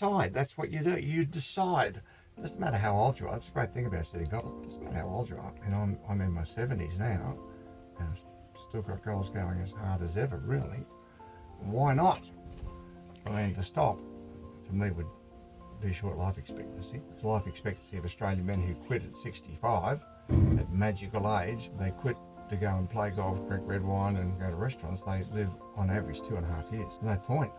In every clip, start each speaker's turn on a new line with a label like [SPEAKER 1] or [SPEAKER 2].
[SPEAKER 1] decide. That's what you do. You decide. It doesn't matter how old you are. That's the great thing about setting goals. It doesn't matter how old you are. And I'm in my 70s now, and I've still got goals going as hard as ever, really. Why not? I mean, to stop, for me, would be short life expectancy. The life expectancy of Australian men who quit at 65, at magical age, they quit to go and play golf, drink red wine and go to restaurants. They live on average 2.5 years. No point.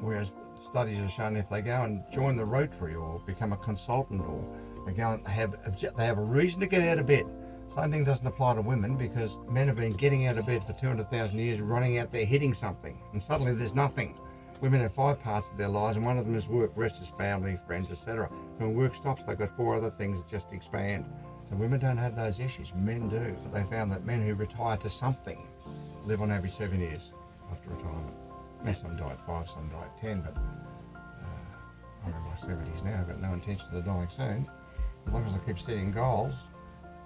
[SPEAKER 1] Whereas studies have shown if they go and join the Rotary or become a consultant or they go and they have a reason to get out of bed. Same thing doesn't apply to women because men have been getting out of bed for 200,000 years, running out there hitting something, and suddenly there's nothing. Women have 5 parts of their lives, and one of them is work, rest is family, friends, etc. So when work stops, they've got 4 other things that just expand. So women don't have those issues, men do. But they found that men who retire to something live on average 7 years after retirement. Now some die at 5, some die at 10, but I'm in my 70s now, I've got no intention of dying soon. As long as I keep setting goals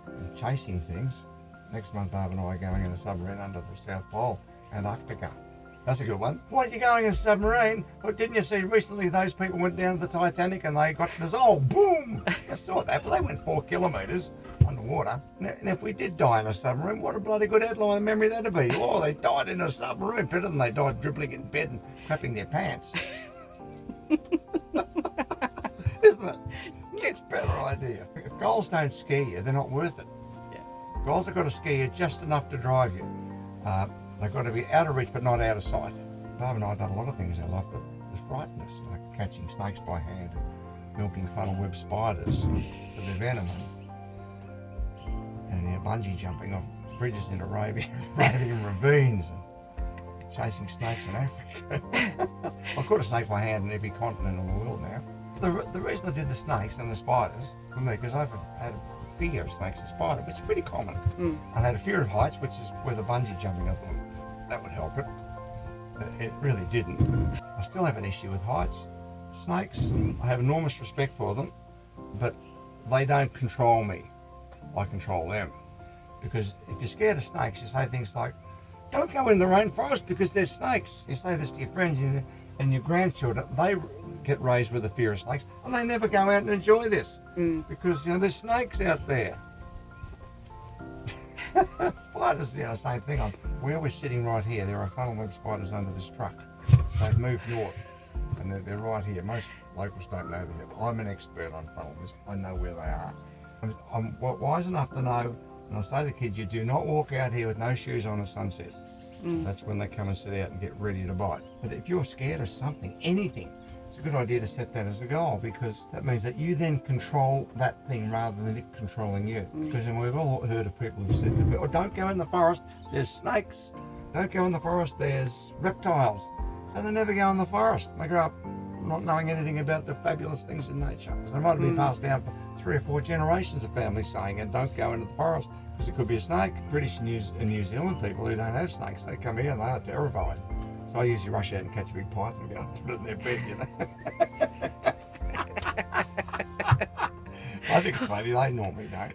[SPEAKER 1] and chasing things. Next month, Barb and I are going in a submarine under the South Pole, Antarctica. That's a good one. Why are you going in a submarine? Well, didn't you see recently those people went down to the Titanic and they got dissolved? Boom! I saw that, but they went 4 kilometres underwater. And if we did die in a submarine, what a bloody good headline memory that'd be. Oh, they died in a submarine, better than they died dribbling in bed and crapping their pants. Isn't it? It's a better idea. If goals don't scare you, they're not worth it.
[SPEAKER 2] Yeah.
[SPEAKER 1] Goals have got to scare you just enough to drive you. They've got to be out of reach but not out of sight. Barb and I have done a lot of things in our life that frighten us, like catching snakes by hand and milking funnel web spiders for their venom and bungee jumping off bridges in Arabian ravines and chasing snakes in Africa. I caught a snake by hand in every continent in the world now. The reason I did the snakes and the spiders, for me, because I've had a fear of snakes and spiders, which is pretty common. I had a fear of heights, which is where the bungee jumping, I thought that would help it. It really didn't. I still have an issue with heights. Snakes, I have enormous respect for them, but they don't control me. I control them. Because if you're scared of snakes, you say things like, don't go in the rainforest because there's snakes. You say this to your friends and your grandchildren. They get raised with a fear of snakes and they never go out and enjoy this because there's snakes out there. Spiders, same thing. Where we're sitting right here, there are funnel web spiders under this truck. They've moved north and they're right here. Most locals don't know they're here. I'm an expert on funnel webs. I know where they are. I'm wise enough to know, and I say to the kids, you do not walk out here with no shoes on at sunset. That's when they come and sit out and get ready to bite. But if you're scared of something, anything, it's a good idea to set that as a goal because that means that you then control that thing rather than it controlling you. Because we've all heard of people who said to me, oh, don't go in the forest, there's snakes. Don't go in the forest, there's reptiles. So they never go in the forest. They grow up not knowing anything about the fabulous things in nature. So they might have been passed down for 3 or 4 generations of families saying, and don't go into the forest because it could be a snake. British and New Zealand people who don't have snakes, they come here and they are terrified. So I usually rush out and catch a big python and go and put it in their bed, I think it's funny, they normally don't.